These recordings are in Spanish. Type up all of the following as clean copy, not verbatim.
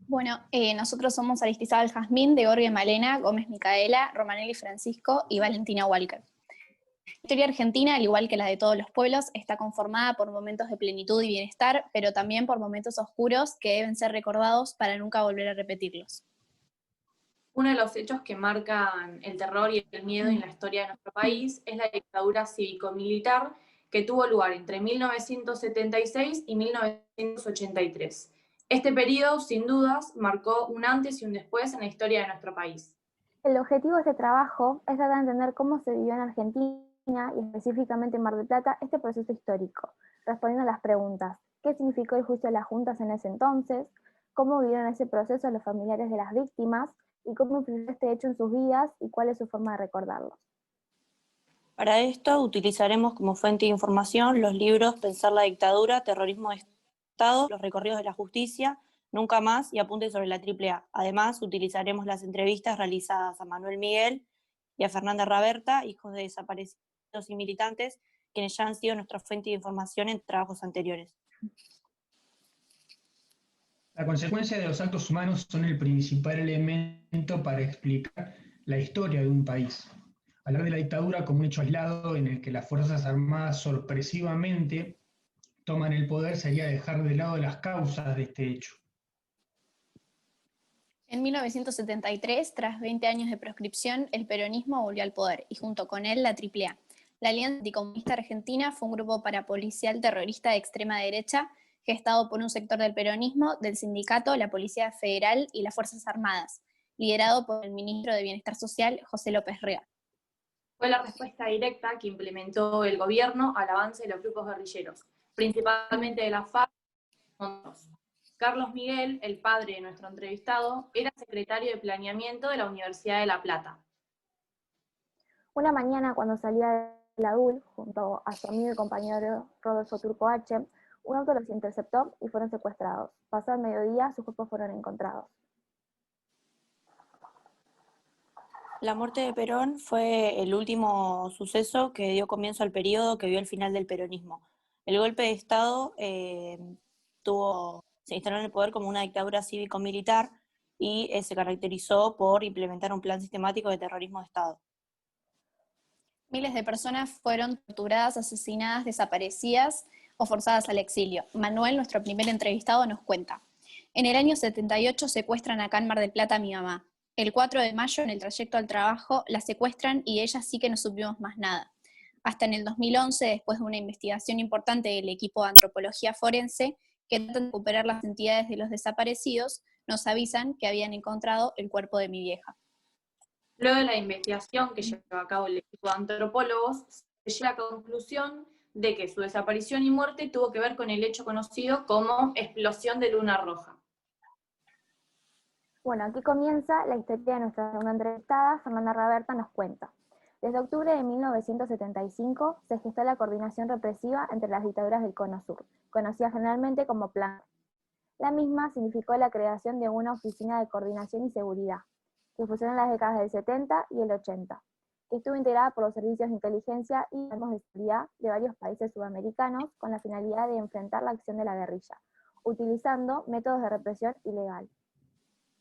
Bueno, nosotros somos Aristizábal Jazmín, de Gorge Malena, Gómez Micaela, Romanelli Francisco y Valentina Walker. La historia argentina, al igual que la de todos los pueblos, está conformada por momentos de plenitud y bienestar, pero también por momentos oscuros que deben ser recordados para nunca volver a repetirlos. Uno de los hechos que marcan el terror y el miedo en la historia de nuestro país es la dictadura cívico-militar que tuvo lugar entre 1976 y 1983. Este periodo, sin dudas, marcó un antes y un después en la historia de nuestro país. El objetivo de este trabajo es tratar de entender cómo se vivió en Argentina y específicamente en Mar del Plata este proceso histórico, respondiendo a las preguntas: ¿qué significó el juicio de las juntas en ese entonces? ¿Cómo vivieron ese proceso los familiares de las víctimas? ¿Y cómo influyó este hecho en sus vidas? ¿Y cuál es su forma de recordarlos? Para esto utilizaremos como fuente de información los libros Pensar la dictadura, Terrorismo de Estado, Los recorridos de la justicia, Nunca más y Apuntes sobre la AAA. Además, utilizaremos las entrevistas realizadas a Manuel Miguel y a Fernanda Raberta, hijos de desaparecidos y militantes, quienes ya han sido nuestra fuente de información en trabajos anteriores. La consecuencia de los actos humanos son el principal elemento para explicar la historia de un país. Hablar de la dictadura como un hecho aislado en el que las Fuerzas Armadas sorpresivamente toman el poder sería dejar de lado las causas de este hecho. En 1973, tras 20 años de proscripción, el peronismo volvió al poder y junto con él la AAA. La Alianza Anticomunista Argentina fue un grupo parapolicial terrorista de extrema derecha gestado por un sector del peronismo, del sindicato, la Policía Federal y las Fuerzas Armadas, liderado por el ministro de Bienestar Social, José López Rega. Fue la respuesta directa que implementó el gobierno al avance de los grupos guerrilleros, principalmente de la FARC. Carlos Miguel, el padre de nuestro entrevistado, era secretario de Planeamiento de la Universidad de La Plata. Una mañana, cuando salía de la UL, junto a su amigo y compañero Rodolfo Turco H., un auto los interceptó y fueron secuestrados. Pasado el mediodía, sus cuerpos fueron encontrados. La muerte de Perón fue el último suceso que dio comienzo al periodo que vio el final del peronismo. El golpe de Estado se instaló en el poder como una dictadura cívico-militar y se caracterizó por implementar un plan sistemático de terrorismo de Estado. Miles de personas fueron torturadas, asesinadas, desaparecidas o forzadas al exilio. Manuel, nuestro primer entrevistado, nos cuenta. En el año 78 secuestran acá en Mar del Plata a mi mamá. El 4 de mayo, en el trayecto al trabajo, la secuestran y de ella sí que no supimos más nada. Hasta en el 2011, después de una investigación importante del equipo de antropología forense, que tratan de recuperar las entidades de los desaparecidos, nos avisan que habían encontrado el cuerpo de mi vieja. Luego de la investigación que llevó a cabo el equipo de antropólogos, se llega a la conclusión de que su desaparición y muerte tuvo que ver con el hecho conocido como explosión de luna roja. Bueno, aquí comienza la historia de nuestra segunda entrevistada. Fernanda Raberta nos cuenta. Desde octubre de 1975 se gestó la coordinación represiva entre las dictaduras del Cono Sur, conocida generalmente como Plan. La misma significó la creación de una oficina de coordinación y seguridad, que funcionó en las décadas del 70 y el 80, que estuvo integrada por los servicios de inteligencia y armas de seguridad de varios países sudamericanos con la finalidad de enfrentar la acción de la guerrilla, utilizando métodos de represión ilegal.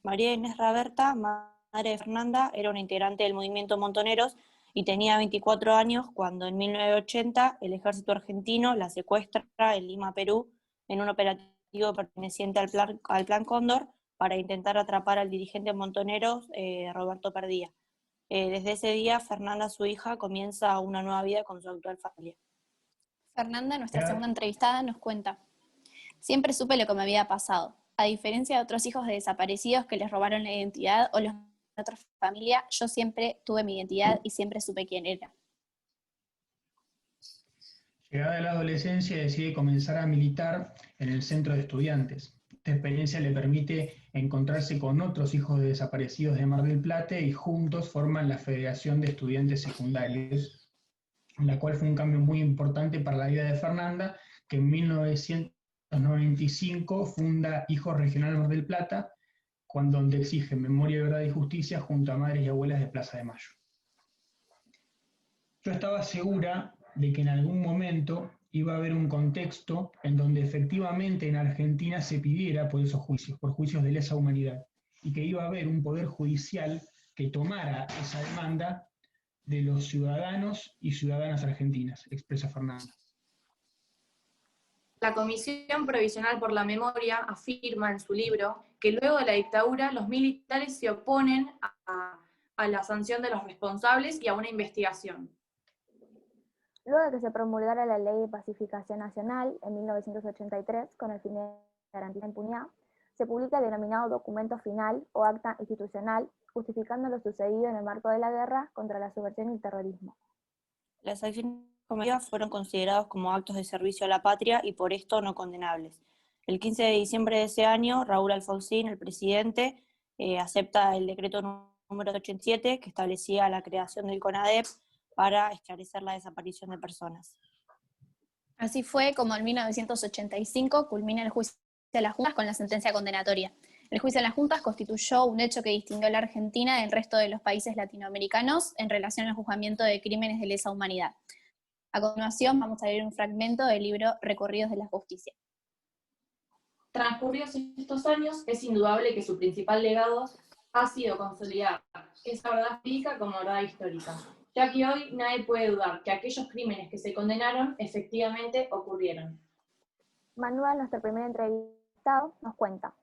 María Inés Raberta, madre de Fernanda, era una integrante del movimiento Montoneros y tenía 24 años cuando en 1980 el ejército argentino la secuestra en Lima, Perú, en un operativo perteneciente al Plan Cóndor para intentar atrapar al dirigente Montoneros, Roberto Perdía. Desde ese día, Fernanda, su hija, comienza una nueva vida con su actual familia. Fernanda, nuestra segunda entrevistada, nos cuenta. Siempre supe lo que me había pasado. A diferencia de otros hijos de desaparecidos que les robaron la identidad o los de otra familia, yo siempre tuve mi identidad y siempre supe quién era. Llegada la adolescencia decide comenzar a militar en el centro de estudiantes. Esta experiencia le permite encontrarse con otros hijos de desaparecidos de Mar del Plata y juntos forman la Federación de Estudiantes Secundarios, la cual fue un cambio muy importante para la vida de Fernanda, que en 1995 funda Hijos Regional Mar del Plata, donde exige memoria, verdad y justicia junto a madres y abuelas de Plaza de Mayo. Yo estaba segura de que en algún momento iba a haber un contexto en donde efectivamente en Argentina se pidiera por esos juicios, por juicios de lesa humanidad, y que iba a haber un poder judicial que tomara esa demanda de los ciudadanos y ciudadanas argentinas, expresa Fernanda. La Comisión Provisional por la Memoria afirma en su libro que luego de la dictadura los militares se oponen a la sanción de los responsables y a una investigación. Luego de que se promulgara la Ley de Pacificación Nacional en 1983, con el fin de garantizar la impunidad, se publica el denominado documento final o acta institucional, justificando lo sucedido en el marco de la guerra contra la subversión y el terrorismo. Las acciones cometidas fueron considerados como actos de servicio a la patria y por esto no condenables. El 15 de diciembre de ese año, Raúl Alfonsín, el presidente, acepta el decreto número 87 que establecía la creación del CONADEP para esclarecer la desaparición de personas. Así fue como en 1985 culmina el juicio de las juntas con la sentencia condenatoria. El juicio de las juntas constituyó un hecho que distinguió a la Argentina del resto de los países latinoamericanos en relación al juzgamiento de crímenes de lesa humanidad. A continuación vamos a leer un fragmento del libro Recorridos de la Justicia. Transcurridos estos años, es indudable que su principal legado ha sido consolidar esa verdad jurídica como verdad histórica, ya que hoy nadie puede dudar que aquellos crímenes que se condenaron efectivamente ocurrieron. Manuel, nuestro primer entrevistado, nos cuenta: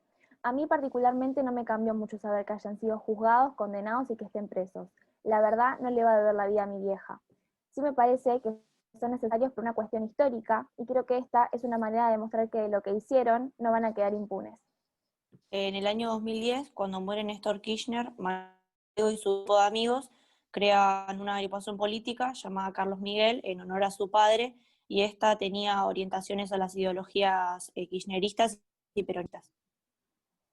a mí particularmente no me cambió mucho saber que hayan sido juzgados, condenados y que estén presos. La verdad no le va a deber la vida a mi vieja. Sí me parece que son necesarios por una cuestión histórica y creo que esta es una manera de demostrar que lo que hicieron no van a quedar impunes. En el año 2010, cuando muere Néstor Kirchner, Mateo y su grupo de amigos crean una agrupación política llamada Carlos Miguel en honor a su padre, y esta tenía orientaciones a las ideologías kirchneristas y peronistas.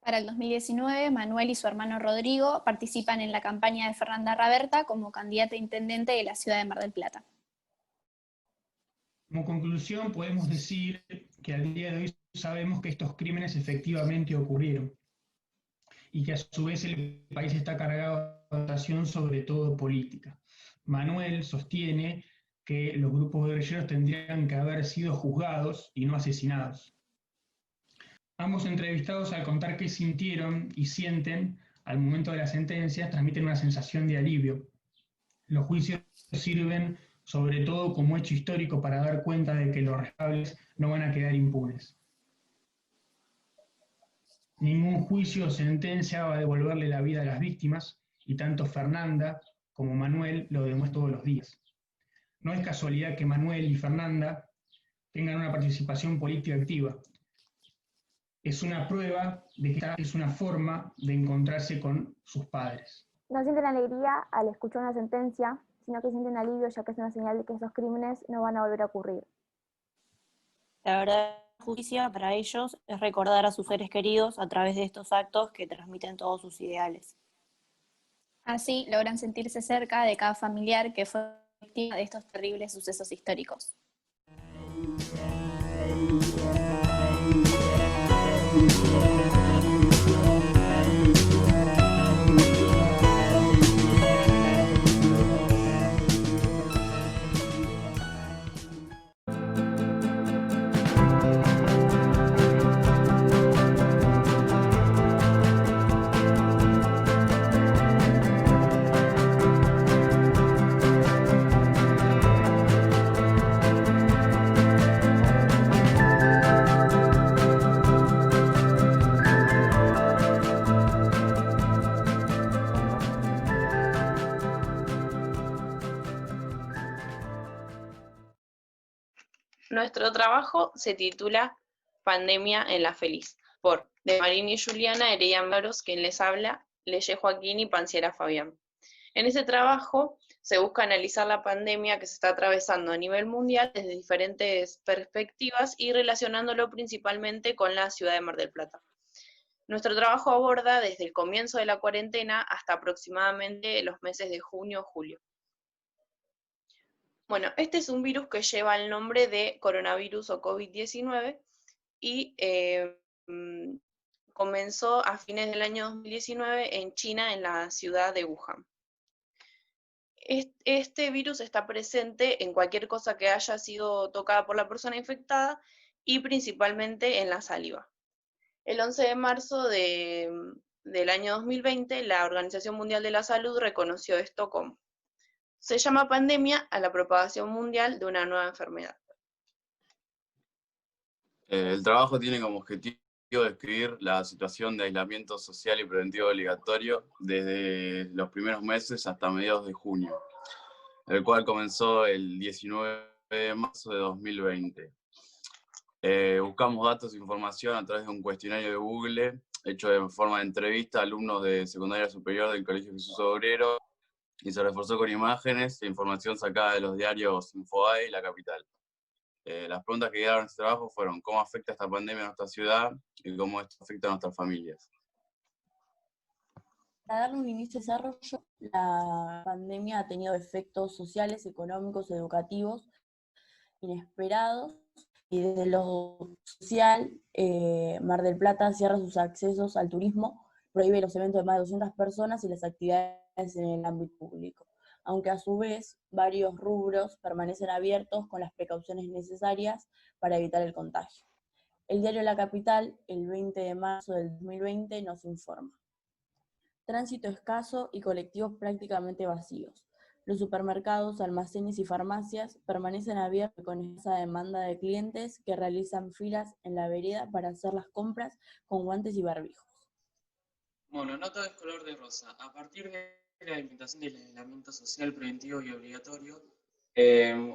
Para el 2019, Manuel y su hermano Rodrigo participan en la campaña de Fernanda Raberta como candidata a intendente de la ciudad de Mar del Plata. Como conclusión, podemos decir que al día de hoy sabemos que estos crímenes efectivamente ocurrieron y que a su vez el país está cargado de votación, sobre todo política. Manuel sostiene que los grupos guerrilleros tendrían que haber sido juzgados y no asesinados. Ambos entrevistados, al contar qué sintieron y sienten al momento de la sentencia, transmiten una sensación de alivio. Los juicios sirven sobre todo como hecho histórico para dar cuenta de que los responsables no van a quedar impunes. Ningún juicio o sentencia va a devolverle la vida a las víctimas, y tanto Fernanda como Manuel lo demuestran todos los días. No es casualidad que Manuel y Fernanda tengan una participación política activa. Es una prueba de que esta es una forma de encontrarse con sus padres. No sienten alegría al escuchar una sentencia, sino que sienten alivio, ya que es una señal de que esos crímenes no van a volver a ocurrir. La verdadera justicia para ellos es recordar a sus seres queridos a través de estos actos que transmiten todos sus ideales. Así logran sentirse cerca de cada familiar que fue víctima de estos terribles sucesos históricos. Nuestro trabajo se titula Pandemia en la Feliz, por de Marín y Juliana Heredia Maros, quien les habla, Leye Joaquín y Panciera Fabián. En este trabajo se busca analizar la pandemia que se está atravesando a nivel mundial desde diferentes perspectivas y relacionándolo principalmente con la ciudad de Mar del Plata. Nuestro trabajo aborda desde el comienzo de la cuarentena hasta aproximadamente los meses de junio o julio. Bueno, este es un virus que lleva el nombre de coronavirus o COVID-19 y comenzó a fines del año 2019 en China, en la ciudad de Wuhan. Este virus está presente en cualquier cosa que haya sido tocada por la persona infectada y principalmente en la saliva. El 11 de marzo del año 2020, la Organización Mundial de la Salud reconoció esto como: se llama pandemia a la propagación mundial de una nueva enfermedad. El trabajo tiene como objetivo describir la situación de aislamiento social y preventivo obligatorio desde los primeros meses hasta mediados de junio, el cual comenzó el 19 de marzo de 2020. Buscamos datos e información a través de un cuestionario de Google hecho de forma de entrevista a alumnos de secundaria superior del Colegio Jesús Obrero y se reforzó con imágenes e información sacada de los diarios Infobae y La Capital. Las preguntas que quedaron en este trabajo fueron: ¿cómo afecta esta pandemia a nuestra ciudad y cómo esto afecta a nuestras familias? Para darle un inicio de desarrollo, la pandemia ha tenido efectos sociales, económicos, educativos inesperados, y desde lo social, Mar del Plata cierra sus accesos al turismo, prohíbe los eventos de más de 200 personas y las actividades en el ámbito público, aunque a su vez varios rubros permanecen abiertos con las precauciones necesarias para evitar el contagio. El diario La Capital, el 20 de marzo del 2020, nos informa: tránsito escaso y colectivos prácticamente vacíos. Los supermercados, almacenes y farmacias permanecen abiertos con esa demanda de clientes que realizan filas en la vereda para hacer las compras con guantes y barbijos. Bueno, no todo es color de rosa. A partir de la implementación del aislamiento social preventivo y obligatorio,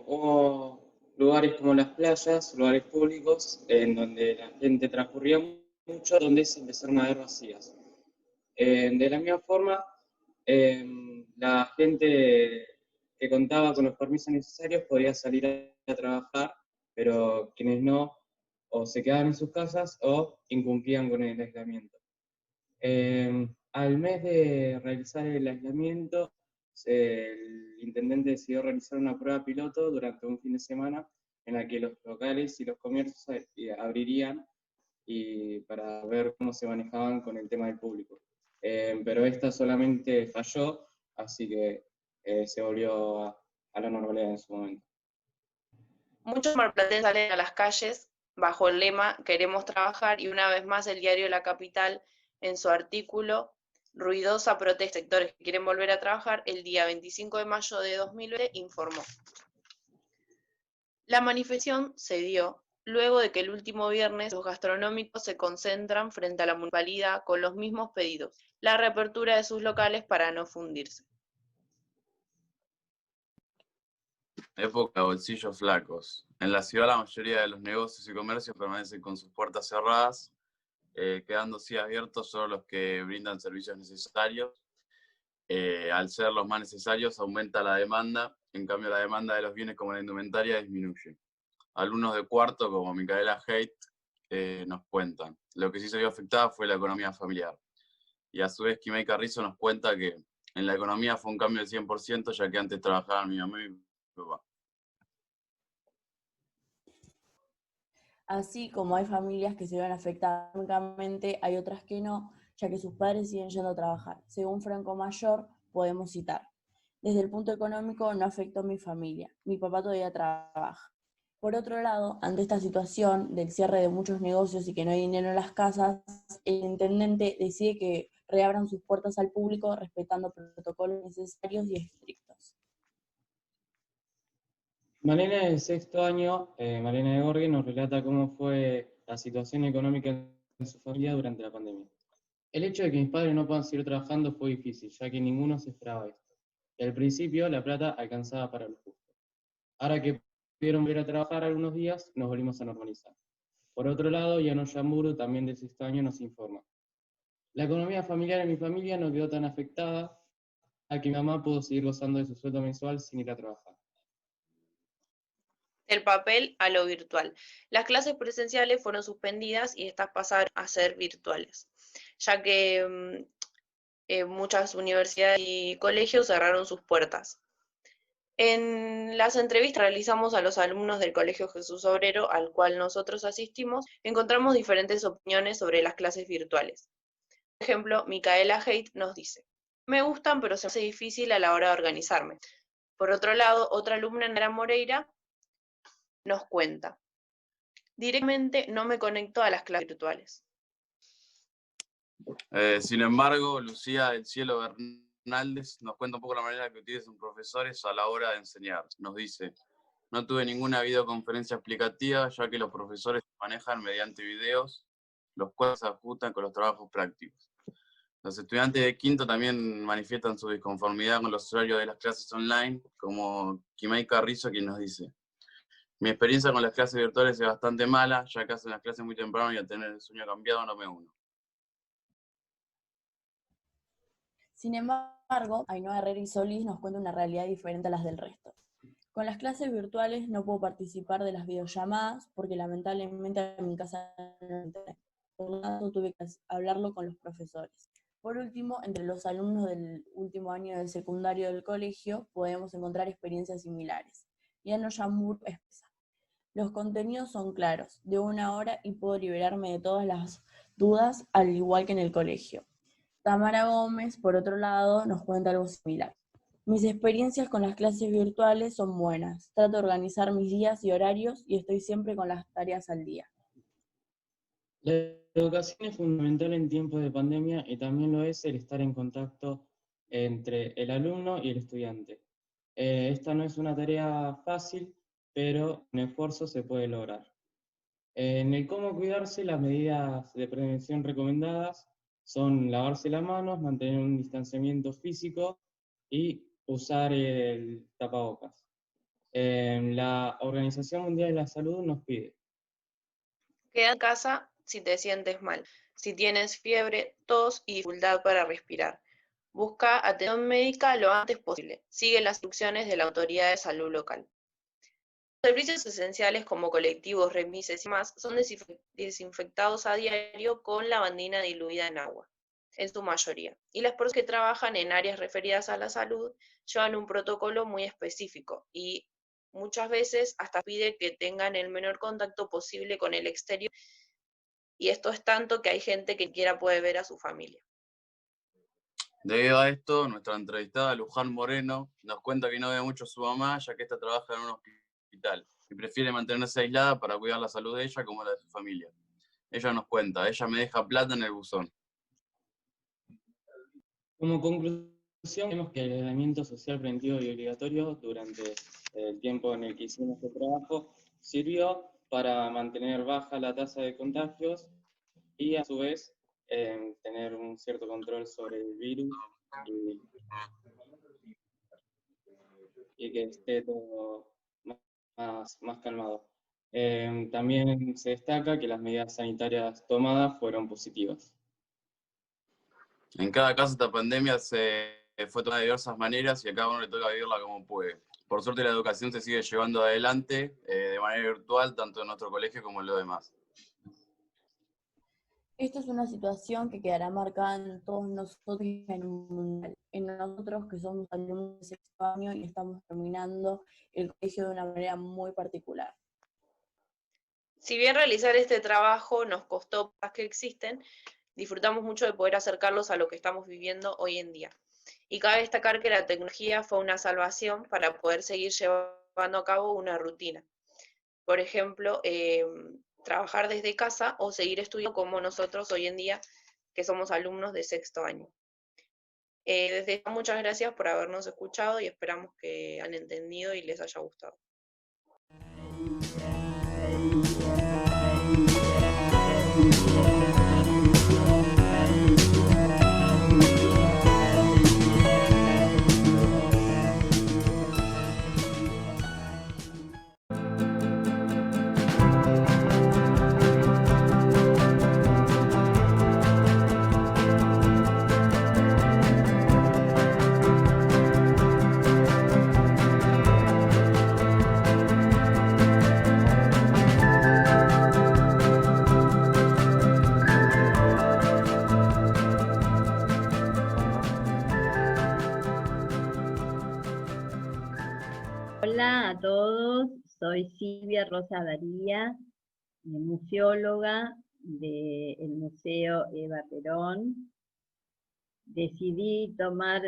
hubo lugares como las playas, lugares públicos, en donde la gente transcurría mucho, donde se empezaron a ver vacías. De la misma forma, la gente que contaba con los permisos necesarios podía salir a trabajar, pero quienes no, o se quedaban en sus casas o incumplían con el aislamiento. Al mes de realizar el aislamiento, el intendente decidió realizar una prueba piloto durante un fin de semana en la que los locales y los comercios abrirían y para ver cómo se manejaban con el tema del público. Pero esta solamente falló, así que se volvió a la normalidad en su momento. Muchos marplatenses salen a las calles bajo el lema "Queremos trabajar", y una vez más el diario La Capital, en su artículo "Ruidosa protesta, sectores que quieren volver a trabajar", el día 25 de mayo de 2020 informó: la manifestación se dio luego de que el último viernes los gastronómicos se concentran frente a la municipalidad con los mismos pedidos: la reapertura de sus locales para no fundirse. Época de bolsillos flacos. En la ciudad la mayoría de los negocios y comercios permanecen con sus puertas cerradas, quedando así abiertos solo los que brindan servicios necesarios. Al ser los más necesarios aumenta la demanda, en cambio la demanda de los bienes como la indumentaria disminuye. Alumnos de cuarto como Micaela Haidt nos cuentan: lo que sí se vio afectada fue la economía familiar. Y a su vez Kimei Carrizo nos cuenta que en la economía fue un cambio del 100%, ya que antes trabajaban mi mamá y mi papá. Así como hay familias que se ven afectadas económicamente, hay otras que no, ya que sus padres siguen yendo a trabajar. Según Franco Mayor, podemos citar: desde el punto económico no afectó a mi familia, mi papá todavía trabaja. Por otro lado, ante esta situación del cierre de muchos negocios y que no hay dinero en las casas, el intendente decide que reabran sus puertas al público respetando protocolos necesarios y estrictos. Malena del sexto año, Malena de Gorgui, nos relata cómo fue la situación económica en su familia durante la pandemia. El hecho de que mis padres no puedan seguir trabajando fue difícil, ya que ninguno se esperaba esto. Y al principio la plata alcanzaba para lo justo. Ahora que pudieron volver a trabajar algunos días, nos volvimos a normalizar. Por otro lado, Yano Yamburu, también del sexto año, nos informa: la economía familiar en mi familia no quedó tan afectada, a que mi mamá pudo seguir gozando de su sueldo mensual sin ir a trabajar. Del papel a lo virtual. Las clases presenciales fueron suspendidas y estas pasaron a ser virtuales. ya que muchas universidades y colegios cerraron sus puertas. En las entrevistas que realizamos a los alumnos del Colegio Jesús Obrero, al cual nosotros asistimos, encontramos diferentes opiniones sobre las clases virtuales. Por ejemplo, Micaela Haidt nos dice: me gustan, pero se me hace difícil a la hora de organizarme. Por otro lado, otra alumna, Nara Moreira, nos cuenta: directamente no me conecto a las clases virtuales. Sin embargo, Lucía del Cielo Bernaldez nos cuenta un poco la manera que utilizan profesores a la hora de enseñar. Nos dice: no tuve ninguna videoconferencia explicativa, ya que los profesores se manejan mediante videos, los cuales se ajustan con los trabajos prácticos. Los estudiantes de quinto también manifiestan su disconformidad con los horarios de las clases online, como Kimay Carrizo, quien nos dice: mi experiencia con las clases virtuales es bastante mala, ya que hacen las clases muy temprano y al tener el sueño cambiado no me uno. Sin embargo, Ainhoa Herrera y Solís nos cuenta una realidad diferente a las del resto. Con las clases virtuales no puedo participar de las videollamadas porque lamentablemente en mi casa no hay internet. Por lo tanto, tuve que hablarlo con los profesores. Por último, entre los alumnos del último año del secundario del colegio podemos encontrar experiencias similares. Yano Yambur expresa: los contenidos son claros, de 1 hora, y puedo liberarme de todas las dudas, al igual que en el colegio. Tamara Gómez, por otro lado, nos cuenta algo similar. Mis experiencias con las clases virtuales son buenas. Trato de organizar mis días y horarios y estoy siempre con las tareas al día. La educación es fundamental en tiempos de pandemia y también lo es el estar en contacto entre el alumno y el estudiante. Esta no es una tarea fácil, pero con esfuerzo se puede lograr. En el cómo cuidarse, las medidas de prevención recomendadas son lavarse las manos, mantener un distanciamiento físico y usar el tapabocas. La Organización Mundial de la Salud nos pide: queda en casa si te sientes mal, si tienes fiebre, tos y dificultad para respirar. Busca atención médica lo antes posible. Sigue las instrucciones de la autoridad de salud local. Los servicios esenciales como colectivos, remises y más son desinfectados a diario con lavandina diluida en agua, en su mayoría. Y las personas que trabajan en áreas referidas a la salud llevan un protocolo muy específico y muchas veces hasta pide que tengan el menor contacto posible con el exterior. Y esto es tanto que hay gente que ni siquiera puede ver a su familia. Debido a esto, nuestra entrevistada Luján Moreno nos cuenta que no ve mucho a su mamá, ya que esta trabaja en un hospital y prefiere mantenerse aislada para cuidar la salud de ella como la de su familia. Ella nos cuenta: ella me deja plata en el buzón. Como conclusión, vemos que el aislamiento social preventivo y obligatorio durante el tiempo en el que hicimos este trabajo sirvió para mantener baja la tasa de contagios y a su vez tener un cierto control sobre el virus y que esté todo más calmado. También se destaca que las medidas sanitarias tomadas fueron positivas. En cada caso, esta pandemia se fue tomada de diversas maneras y a cada uno le toca vivirla como puede. Por suerte, la educación se sigue llevando adelante de manera virtual, tanto en nuestro colegio como en los demás. Esta es una situación que quedará marcada en todos nosotros en un mundial. En nosotros que somos alumnos de sexto año y estamos terminando el colegio de una manera muy particular. Si bien realizar este trabajo nos costó más que existen, disfrutamos mucho de poder acercarlos a lo que estamos viviendo hoy en día. Y cabe destacar que la tecnología fue una salvación para poder seguir llevando a cabo una rutina. Por ejemplo, trabajar desde casa o seguir estudiando como nosotros hoy en día, que somos alumnos de sexto año. Desde ya, muchas gracias por habernos escuchado y esperamos que han entendido y les haya gustado. Hola a todos, soy Silvia Rosa Daría, museóloga del Museo Eva Perón. Decidí tomar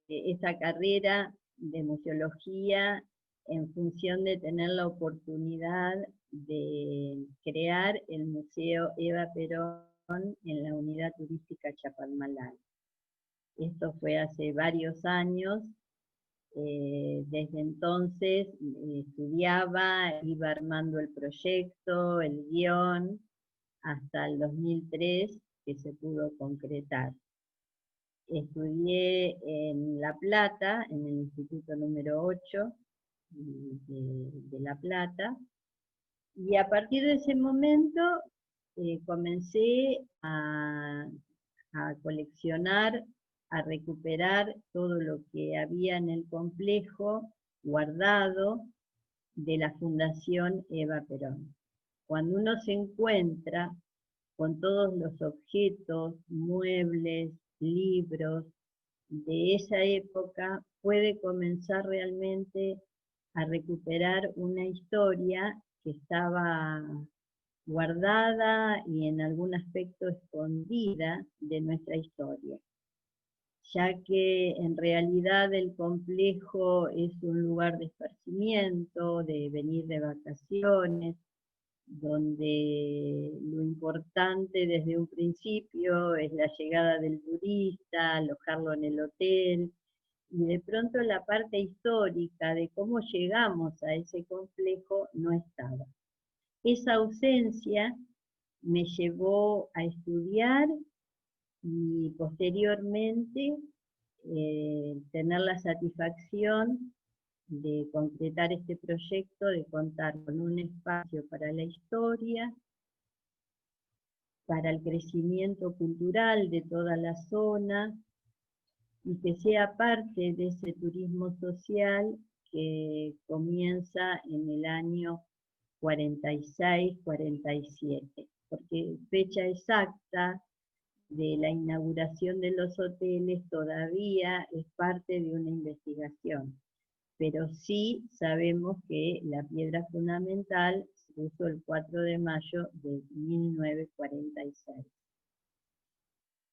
esa carrera de museología en función de tener la oportunidad de crear el Museo Eva Perón en la Unidad Turística Chapalmalal. Esto fue hace varios años. Desde entonces estudiaba, iba armando el proyecto, el guión, hasta el 2003 que se pudo concretar. Estudié en La Plata, en el Instituto número 8 de La Plata, y a partir de ese momento comencé a coleccionar, a recuperar todo lo que había en el complejo guardado de la Fundación Eva Perón. Cuando uno se encuentra con todos los objetos, muebles, libros de esa época, puede comenzar realmente a recuperar una historia que estaba guardada y en algún aspecto escondida de nuestra historia, ya que en realidad el complejo es un lugar de esparcimiento, de venir de vacaciones, donde lo importante desde un principio es la llegada del turista, alojarlo en el hotel, y de pronto la parte histórica de cómo llegamos a ese complejo no estaba. Esa ausencia me llevó a estudiar y posteriormente tener la satisfacción de concretar este proyecto, de contar con un espacio para la historia, para el crecimiento cultural de toda la zona, y que sea parte de ese turismo social que comienza en el año 46-47, porque fecha exacta de la inauguración de los hoteles todavía es parte de una investigación, pero sí sabemos que la piedra fundamental se puso el 4 de mayo de 1946.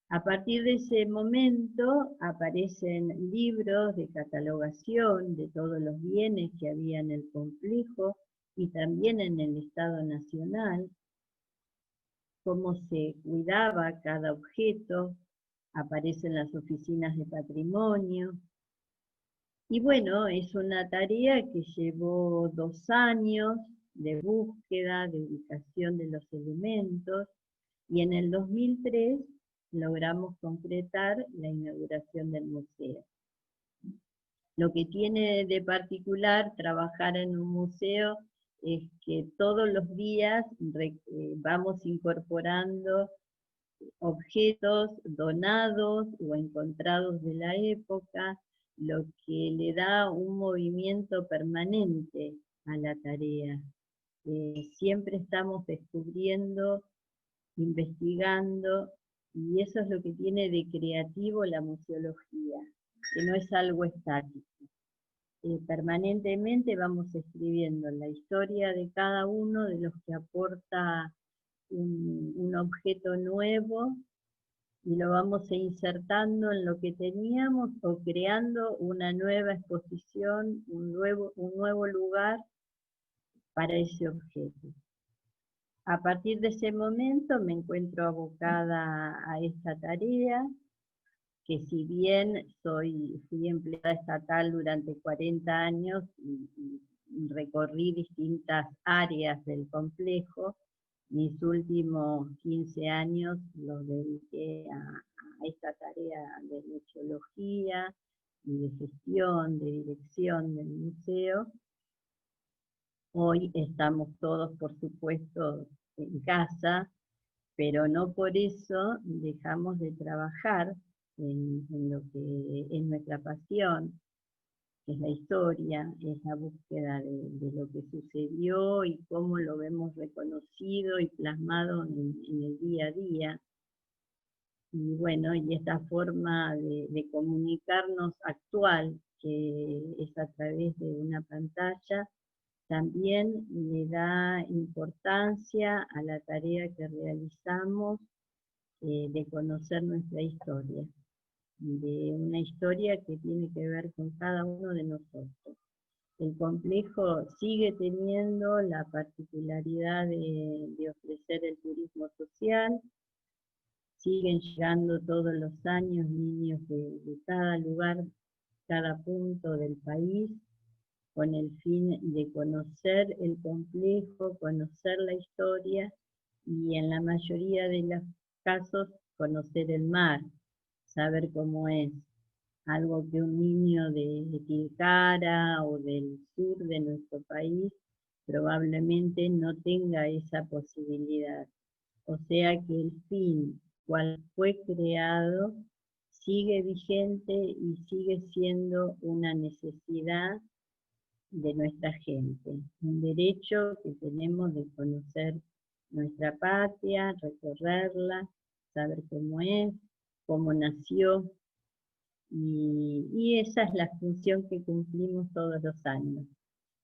A partir de ese momento aparecen libros de catalogación de todos los bienes que había en el complejo y también en el Estado Nacional, cómo se cuidaba cada objeto, aparecen las oficinas de patrimonio. Y bueno, es una tarea que llevó 2 años de búsqueda, de ubicación de los elementos, y en el 2003 logramos concretar la inauguración del museo. Lo que tiene de particular trabajar en un museo es que todos los días vamos incorporando objetos donados o encontrados de la época, lo que le da un movimiento permanente a la tarea. Siempre estamos descubriendo, investigando, y eso es lo que tiene de creativo la museología, que no es algo estático. Permanentemente vamos escribiendo la historia de cada uno de los que aporta un objeto nuevo, y lo vamos insertando en lo que teníamos o creando una nueva exposición, un nuevo lugar para ese objeto. A partir de ese momento me encuentro abocada a esta tarea, que si bien fui empleada estatal durante 40 años y recorrí distintas áreas del complejo, mis últimos 15 años los dediqué a esta tarea de museología y de gestión, de dirección del museo. Hoy estamos todos, por supuesto, en casa, pero no por eso dejamos de trabajar en lo que es nuestra pasión, que es la historia, es la búsqueda de lo que sucedió y cómo lo vemos reconocido y plasmado en el día a día. Y bueno, y esta forma de comunicarnos actual, que es a través de una pantalla, también le da importancia a la tarea que realizamos de conocer nuestra historia, de una historia que tiene que ver con cada uno de nosotros. El complejo sigue teniendo la particularidad de ofrecer el turismo social. Siguen llegando todos los años niños de cada lugar, cada punto del país, con el fin de conocer el complejo, conocer la historia y en la mayoría de los casos conocer el mar, saber cómo es. Algo que un niño de Tilcara o del sur de nuestro país probablemente no tenga esa posibilidad. O sea que el fin, cual fue creado, sigue vigente y sigue siendo una necesidad de nuestra gente, un derecho que tenemos de conocer nuestra patria, recorrerla, saber cómo es, cómo nació, y esa es la función que cumplimos todos los años.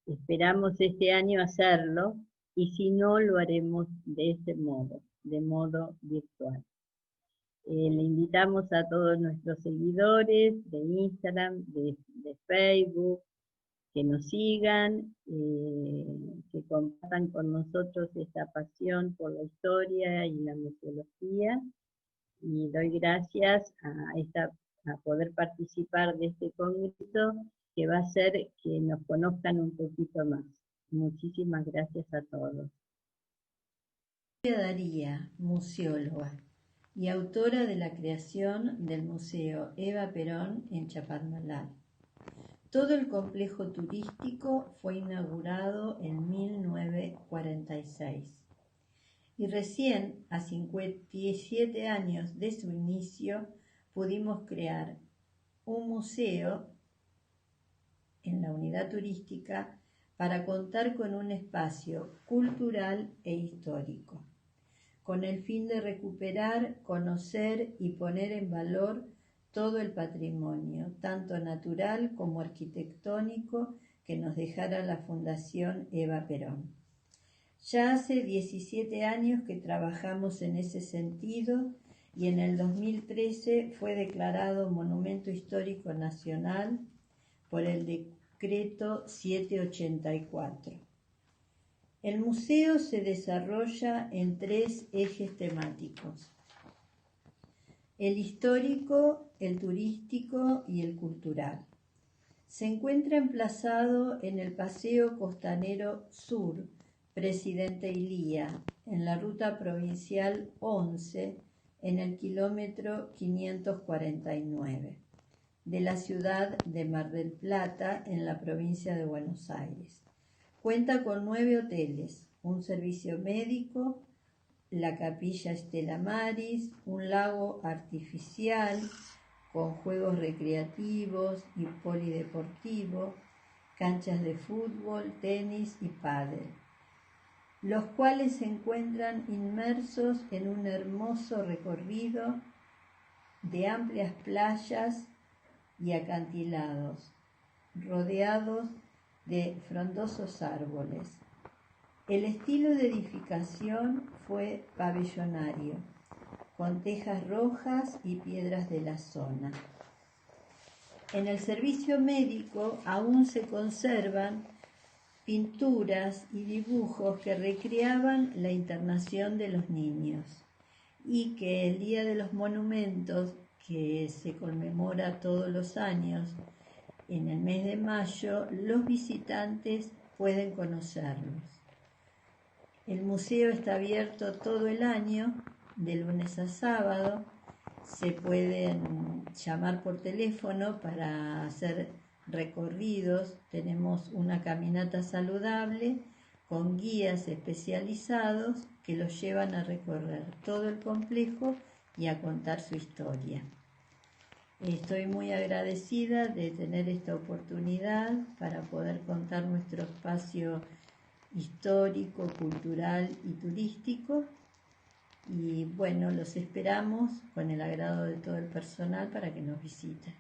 Esperamos este año hacerlo, y si no, lo haremos de este modo, de modo virtual. Le invitamos a todos nuestros seguidores de Instagram, de Facebook, que nos sigan, que compartan con nosotros esta pasión por la historia y la museología. Y doy gracias a poder participar de este congreso, que va a hacer que nos conozcan un poquito más. Muchísimas gracias a todos. Daría, museóloga y autora de la creación del Museo Eva Perón en Chapadmalal. Todo el complejo turístico fue inaugurado en 1946 y recién, a 57 años de su inicio, pudimos crear un museo en la unidad turística para contar con un espacio cultural e histórico, con el fin de recuperar, conocer y poner en valor todo el patrimonio, tanto natural como arquitectónico, que nos dejara la Fundación Eva Perón. Ya hace 17 años que trabajamos en ese sentido y en el 2013 fue declarado Monumento Histórico Nacional por el Decreto 784. El museo se desarrolla en 3 ejes temáticos: el histórico, el turístico y el cultural. Se encuentra emplazado en el Paseo Costanero Sur, Presidente Ilía, en la ruta provincial 11, en el kilómetro 549, de la ciudad de Mar del Plata, en la provincia de Buenos Aires. Cuenta con 9 hoteles, un servicio médico, la capilla Estela Maris, un lago artificial con juegos recreativos y polideportivos, canchas de fútbol, tenis y pádel, los cuales se encuentran inmersos en un hermoso recorrido de amplias playas y acantilados, rodeados de frondosos árboles. El estilo de edificación fue pabellonario, con tejas rojas y piedras de la zona. En el servicio médico aún se conservan pinturas y dibujos que recreaban la internación de los niños, y que el Día de los Monumentos, que se conmemora todos los años en el mes de mayo, los visitantes pueden conocerlos. El museo está abierto todo el año, de lunes a sábado. Se pueden llamar por teléfono para hacer recorridos. Tenemos una caminata saludable con guías especializados que los llevan a recorrer todo el complejo y a contar su historia. Estoy muy agradecida de tener esta oportunidad para poder contar nuestro espacio histórico, cultural y turístico. Y bueno, los esperamos con el agrado de todo el personal para que nos visiten.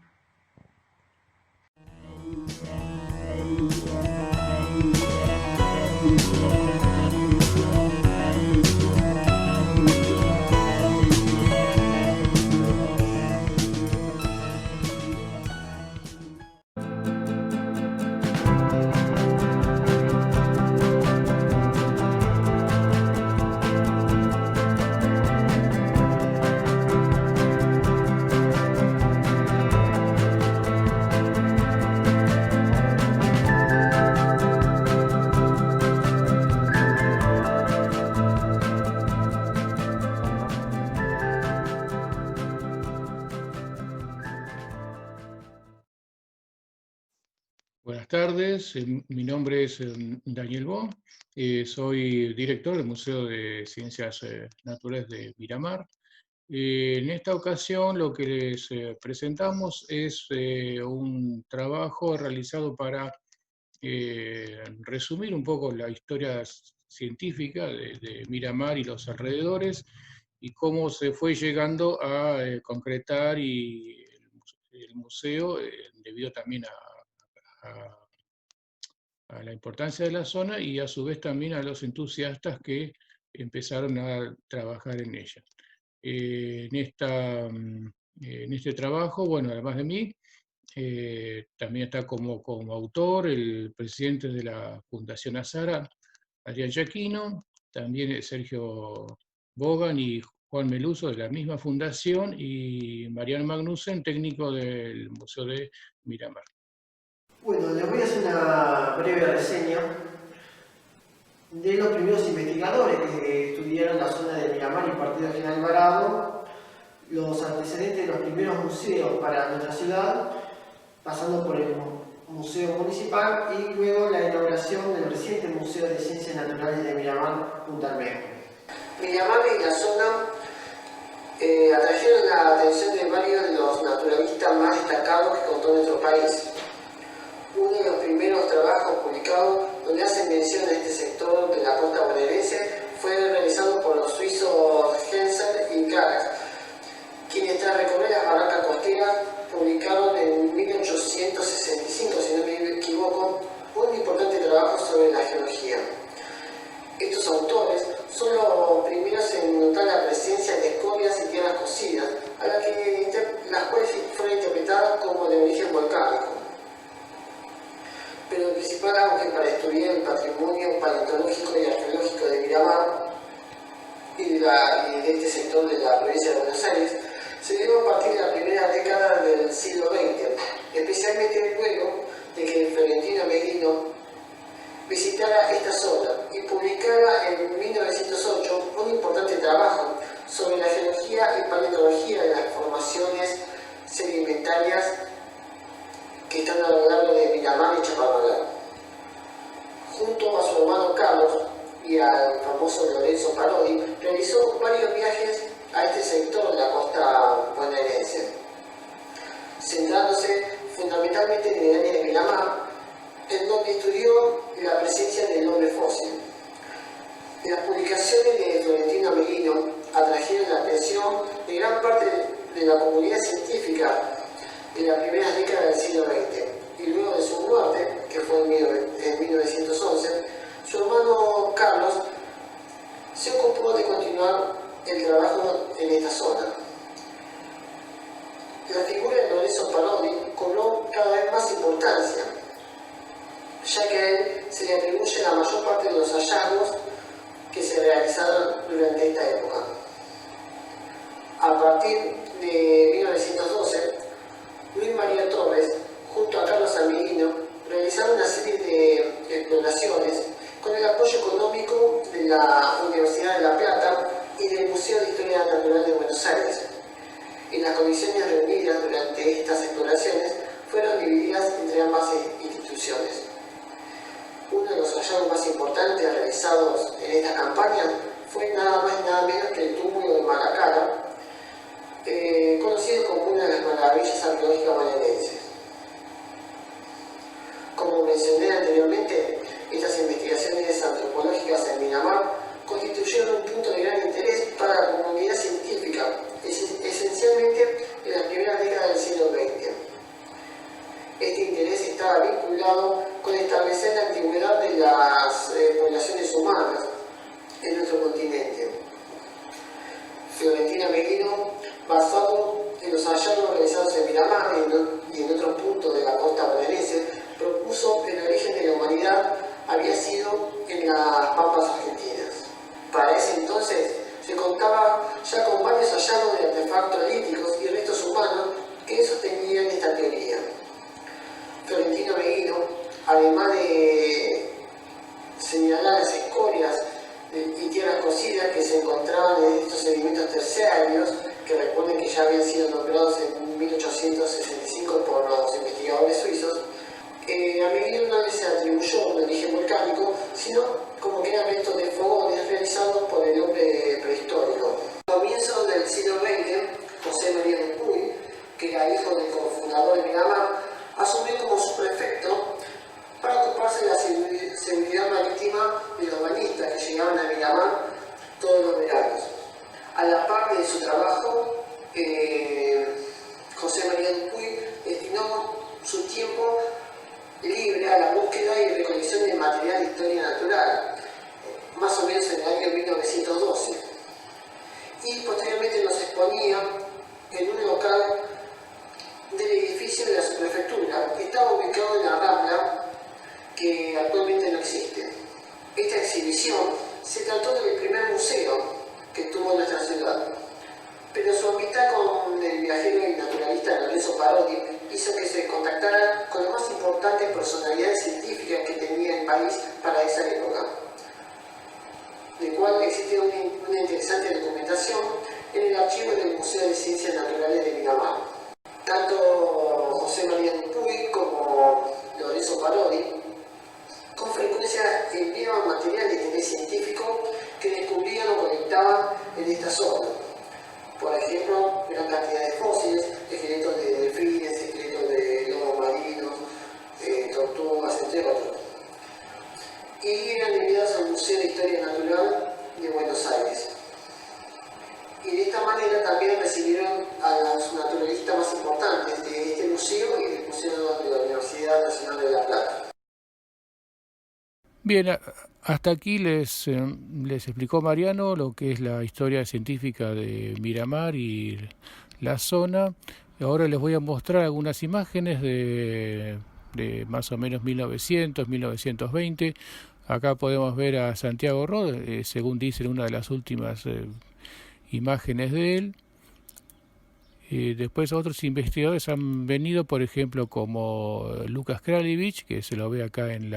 Buenas tardes, mi nombre es Daniel Bo, soy director del Museo de Ciencias Naturales de Miramar. En esta ocasión lo que les presentamos es un trabajo realizado para resumir un poco la historia científica de Miramar y los alrededores y cómo se fue llegando a concretar el museo debido también a la importancia de la zona y a su vez también a los entusiastas que empezaron a trabajar en ella. En este trabajo, bueno, además de mí, también está como autor el presidente de la Fundación Azara, Adrián Yaquino, también Sergio Bogan y Juan Meluso de la misma fundación y Mariano Magnussen, técnico del Museo de Miramar. Bueno, les voy a hacer una breve reseña de los primeros investigadores que estudiaron la zona de Miramar y Partido General Alvarado, los antecedentes de los primeros museos para nuestra ciudad, pasando por el Museo Municipal y luego la inauguración del reciente Museo de Ciencias Naturales de Miramar junto al MEF. Miramar y la zona atrajeron la atención de varios de los naturalistas más destacados que contó nuestro país. Uno de los primeros trabajos publicados donde hacen mención a este sector de la costa bonaerense fue realizado por los suizos Hensel y Clark, quienes tras recorrer las barrancas costeras publicaron en 1865, si no me equivoco, un importante trabajo sobre la geología. Estos autores son los primeros en notar la presencia de escorias y tierras cocidas, las cuales fueron interpretadas como de origen volcánico. Pero el principal auge para estudiar el patrimonio paleontológico y arqueológico de Miramar y de este sector de la provincia de Buenos Aires se dio a partir de la primera década del siglo XX, especialmente luego de que Florentino Meguino visitara esta zona y publicara en 1908 un importante trabajo sobre la geología y paleontología de las formaciones sedimentarias que están a lo largo de Miramar y Chapadmalal. Junto a su hermano Carlos y al famoso Lorenzo Parodi, realizó varios viajes a este sector de la costa bonaerense, centrándose fundamentalmente en el área de Miramar, en donde estudió la presencia del hombre fósil. Las publicaciones de Florentino Meguino atrajeron la atención de gran parte de la comunidad científica de las primeras décadas del siglo XX, y luego de su muerte, que fue en 1911, su hermano Carlos se ocupó de continuar el trabajo en esta zona. La figura de Lorenzo Parodi cobró cada vez más importancia, ya que a él se le atribuye la mayor parte de los hallazgos que se realizaron durante esta época. A partir de 1912, Luis María Torres, junto a Carlos Meguino, realizaron una serie de exploraciones con el apoyo económico de la Universidad de La Plata y del Museo de Historia Natural de Buenos Aires. Y las comisiones reunidas durante estas exploraciones fueron divididas entre ambas instituciones. Uno de los hallazgos más importantes realizados en estas campañas fue nada más y nada menos que el túmulo de Malacara, conocido como una de las maravillas arqueológicas bonaerenses. Como mencioné anteriormente, estas investigaciones antropológicas en Miramar constituyeron un punto de gran interés para la comunidad científica, esencialmente en las primeras décadas del siglo XX. Este interés estaba hallazgos realizados en Miramar y en otros puntos de la costa bonaerense propuso que el origen de la humanidad había sido en las pampas argentinas. Para ese entonces se contaba ya con varios hallazgos de artefactos líticos y restos humanos que sostenían esta teoría. Florentino Meguino, además de señalar las escorias y tierras cocidas que se encontraban en estos sedimentos terciarios, que recuerden que ya habían sido nombrados en 1865 por los investigadores suizos, a Meguino no les atribuyó un origen volcánico, sino como que eran restos de fogones realizados por el hombre prehistórico. A comienzos del siglo XX, José María Dupuy, que era hijo del cofundador de Miramar, asumió como su prefecto para ocuparse de la seguridad marítima de los bañistas que llegaban a Miramar todos los veranos. A la par de su trabajo, José María Dupuy destinó su tiempo libre a la búsqueda y recolección de material de historia natural, más o menos en el año 1912. Y posteriormente nos exponía en un local del edificio de la subprefectura, que estaba ubicado en la Rambla, que actualmente no existe. Esta exhibición se trató del primer museo que tuvo nuestra ciudad, pero su amistad con el viajero y naturalista Lorenzo Parodi hizo que se contactara con las más importantes personalidades científicas que tenía el país para esa época, de cual existe una interesante documentación en el archivo del Museo de Ciencias Naturales de Miramar. Tanto José María Dupuy como Lorenzo Parodi con frecuencia enviaban material de interés científico que descubrían o conectaban en esta zona. Por ejemplo, gran cantidad de fósiles, esqueletos de delfines, esqueletos de lobos marinos, tortugas, entre otros. Y eran enviados al Museo de Historia Natural de Buenos Aires. Y de esta manera también recibieron a los naturalistas más importantes de este museo y del Museo de la Universidad Nacional de La Plata. Bien, hasta aquí les explicó Mariano lo que es la historia científica de Miramar y la zona. Ahora les voy a mostrar algunas imágenes de más o menos 1900, 1920. Acá podemos ver a Santiago Rod, según dicen una de las últimas imágenes de él. Después otros investigadores han venido, por ejemplo, como Lucas Kralevich, que se lo ve acá en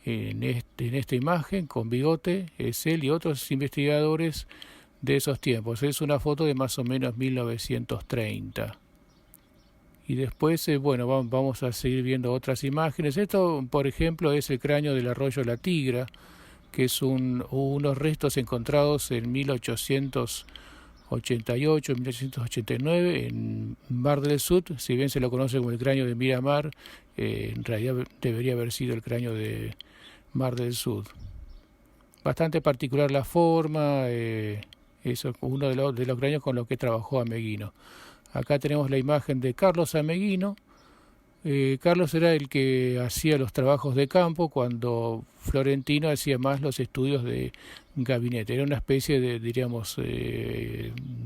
esta imagen, con bigote, es él, y otros investigadores de esos tiempos. Es una foto de más o menos 1930. Y después, bueno, vamos a seguir viendo otras imágenes. Esto, por ejemplo, es el cráneo del arroyo La Tigra, que es unos restos encontrados en 1888, 1889, en Mar del Sud. Si bien se lo conoce como el cráneo de Miramar, en realidad debería haber sido el cráneo de Mar del Sud. Bastante particular la forma, eso es uno de los cráneos con los que trabajó Ameguino. Acá tenemos la imagen de Carlos Ameguino. Carlos era el que hacía los trabajos de campo cuando Florentino hacía más los estudios de gabinete. Era una especie de, diríamos,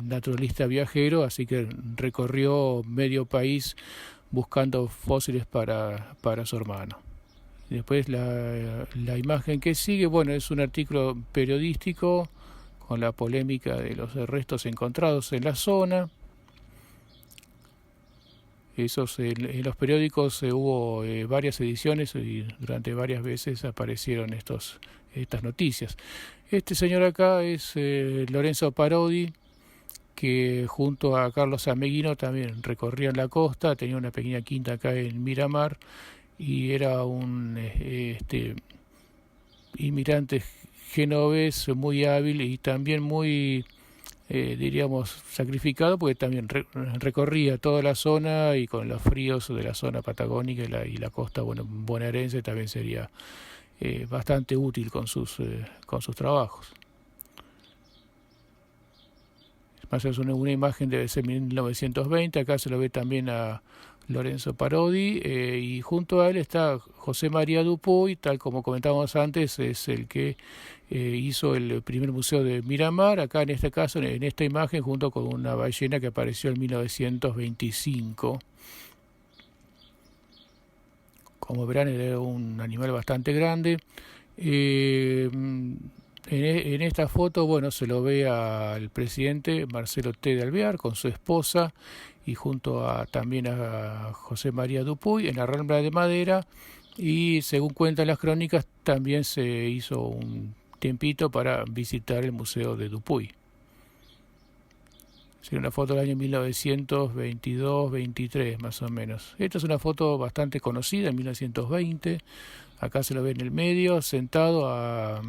naturalista viajero, así que recorrió medio país buscando fósiles para su hermano. Después la imagen que sigue, bueno, es un artículo periodístico con la polémica de los restos encontrados en la zona. En los periódicos hubo varias ediciones y durante varias veces aparecieron estas noticias. Este señor acá es Lorenzo Parodi, que junto a Carlos Ameguino también recorrían la costa, tenía una pequeña quinta acá en Miramar y era un inmigrante genovés muy hábil y también muy diríamos sacrificado, porque también recorría toda la zona y con los fríos de la zona patagónica y la costa bonaerense también sería bastante útil con sus trabajos. Más es una imagen de 1920, acá se lo ve también a Lorenzo Parodi, y junto a él está José María Dupuy, tal como comentábamos antes, es el que hizo el primer museo de Miramar, acá en este caso, en esta imagen, junto con una ballena que apareció en 1925. Como verán, era un animal bastante grande. En esta foto, bueno, se lo ve al presidente Marcelo T. de Alvear con su esposa y junto también a José María Dupuy en la Rambla de Madera, y según cuentan las crónicas también se hizo un tiempito para visitar el museo de Dupuy. Sería una foto del año 1922-23 más o menos. Esta es una foto bastante conocida, en 1920. Acá se lo ve en el medio, sentado a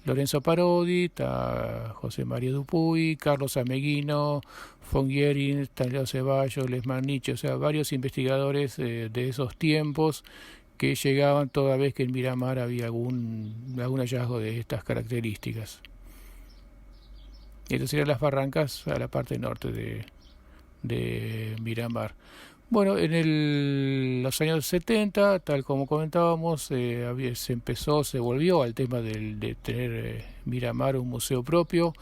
Lorenzo Parodi, a José María Dupuy, Carlos Ameguino, Fonguierin, Stanley Ceballos, Lesman Nietzsche, o sea, varios investigadores de esos tiempos que llegaban toda vez que en Miramar había algún hallazgo de estas características. Estas serían las barrancas a la parte norte de Miramar. Bueno, en los años 70, tal como comentábamos, se volvió al tema de tener Miramar un museo propio.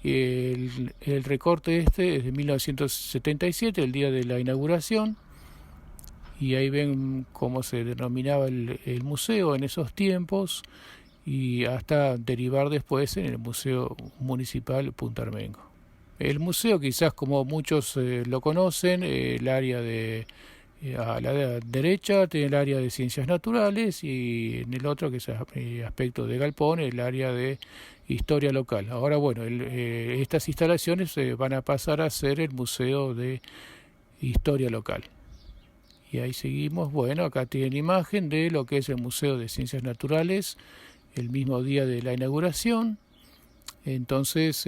El recorte es de 1977, el día de la inauguración, y ahí ven cómo se denominaba el museo en esos tiempos, y hasta derivar después en el Museo Municipal Punta Armengo. El museo, quizás como muchos lo conocen, el área a la derecha tiene el área de ciencias naturales, y en el otro, que es el aspecto de galpón, el área de historia local. Ahora, bueno, estas instalaciones van a pasar a ser el Museo de Historia Local. Y ahí seguimos. Bueno, acá tienen imagen de lo que es el Museo de Ciencias Naturales el mismo día de la inauguración. Entonces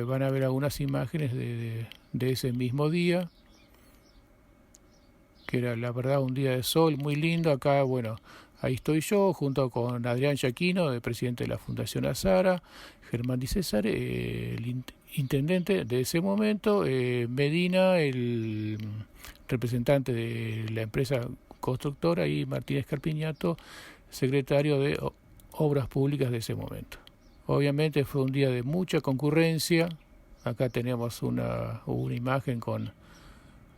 van a ver algunas imágenes de ese mismo día, que era la verdad un día de sol muy lindo. Acá, bueno, ahí estoy yo junto con Adrián Yaquino, el presidente de la Fundación Azara, Germán Di César, el intendente de ese momento, Medina, el representante de la empresa constructora, y Martínez Carpiñato, secretario de Obras Públicas de ese momento. Obviamente fue un día de mucha concurrencia. Acá tenemos una imagen con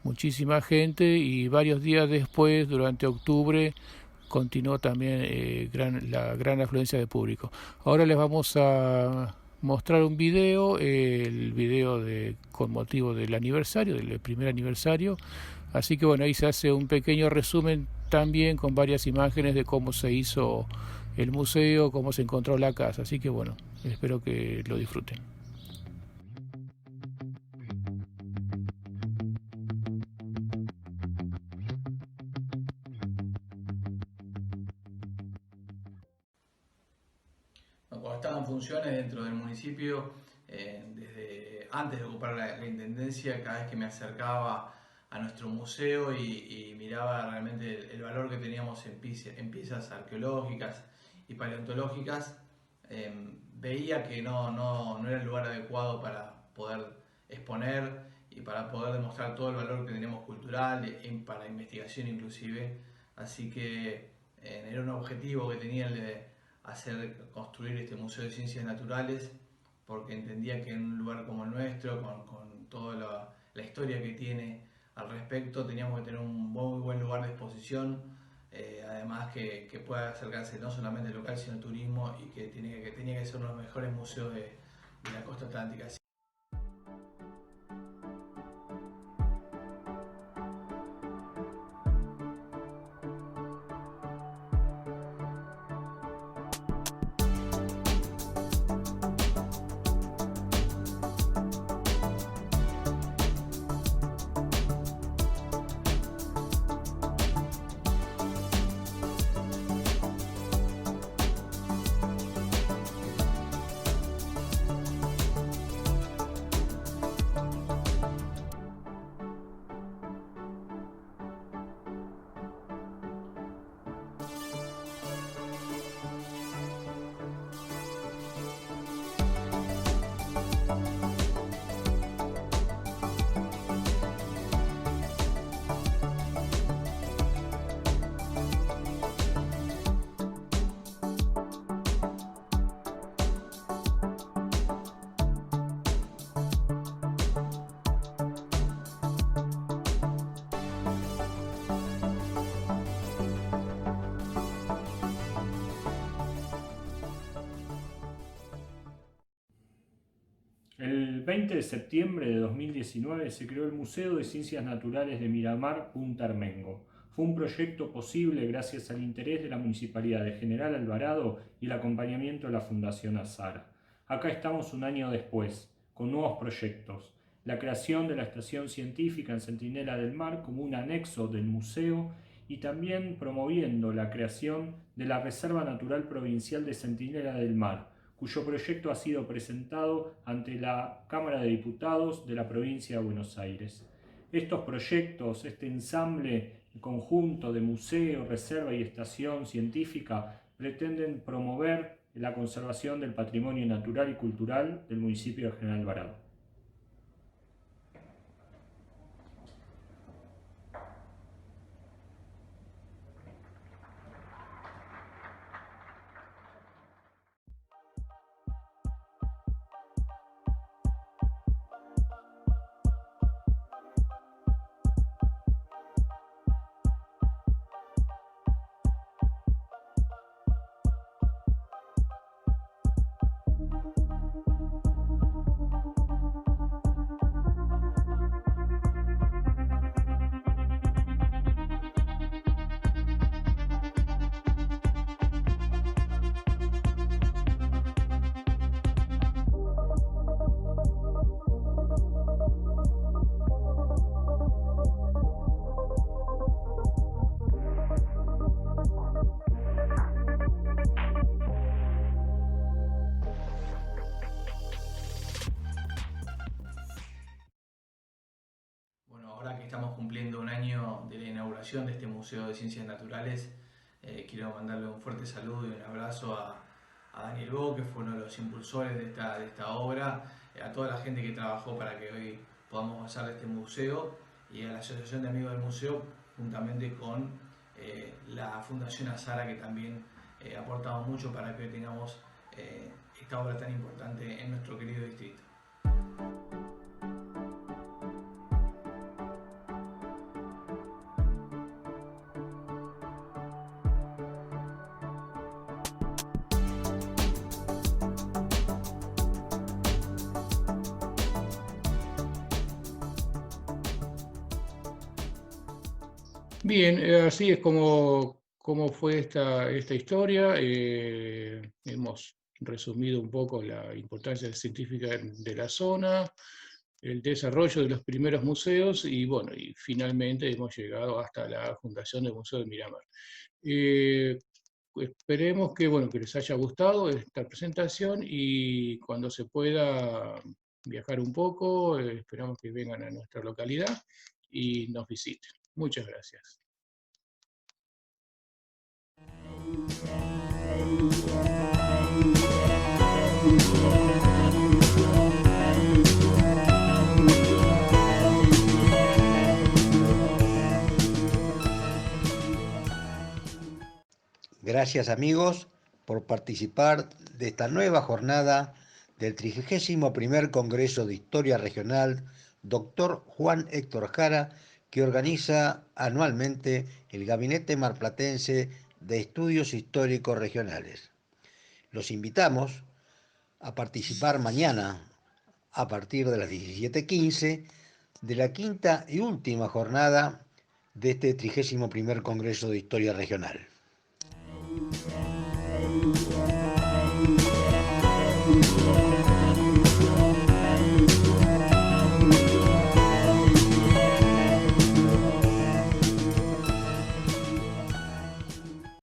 muchísima gente, y varios días después, durante octubre, continuó también la gran afluencia de público. Ahora les vamos a mostrar un video, el video con motivo del aniversario, del primer aniversario. Así que bueno, ahí se hace un pequeño resumen también con varias imágenes de cómo se hizo el museo, cómo se encontró la casa. Así que bueno, espero que lo disfruten. Cuando estaba en funciones dentro del municipio, desde antes de ocupar la intendencia, cada vez que me acercaba a nuestro museo y miraba realmente el valor que teníamos en piezas arqueológicas y paleontológicas, veía que no era el lugar adecuado para poder exponer y para poder demostrar todo el valor que teníamos cultural, para investigación inclusive. Así que era un objetivo que tenía el de construir este Museo de Ciencias Naturales, porque entendía que en un lugar como el nuestro, con toda la historia que tiene al respecto, teníamos que tener un muy buen lugar de exposición, además que pueda acercarse no solamente al local, sino al turismo, y que tenía que ser uno de los mejores museos de la costa atlántica. 20 de septiembre de 2019 se creó el Museo de Ciencias Naturales de Miramar Punta Armengo. Fue un proyecto posible gracias al interés de la Municipalidad de General Alvarado y el acompañamiento de la Fundación Azara. Acá estamos un año después, con nuevos proyectos. La creación de la Estación Científica en Centinela del Mar como un anexo del museo y también promoviendo la creación de la Reserva Natural Provincial de Centinela del Mar, cuyo proyecto ha sido presentado ante la Cámara de Diputados de la provincia de Buenos Aires. Estos proyectos, este ensamble conjunto de museo, reserva y estación científica pretenden promover la conservación del patrimonio natural y cultural del municipio de General Alvarado. Estamos cumpliendo un año de la inauguración de este Museo de Ciencias Naturales. Quiero mandarle un fuerte saludo y un abrazo a Daniel Bo, que fue uno de los impulsores de esta obra, a toda la gente que trabajó para que hoy podamos gozar de este museo y a la Asociación de Amigos del Museo, juntamente con la Fundación Azara, que también ha aportado mucho para que hoy tengamos esta obra tan importante en nuestro querido distrito. Bien, así es como fue esta historia. Hemos resumido un poco la importancia científica de la zona, el desarrollo de los primeros museos y, bueno, y finalmente hemos llegado hasta la fundación del Museo de Miramar. Esperemos que les haya gustado esta presentación y cuando se pueda viajar un poco, esperamos que vengan a nuestra localidad y nos visiten. Muchas gracias. Gracias amigos por participar de esta nueva jornada del 31º Congreso de Historia Regional Dr. Juan Héctor Jara, que organiza anualmente el Gabinete Marplatense de Estudios Históricos Regionales. Los invitamos a participar mañana a partir de las 17:15 de la quinta y última jornada de este 31º Congreso de Historia Regional.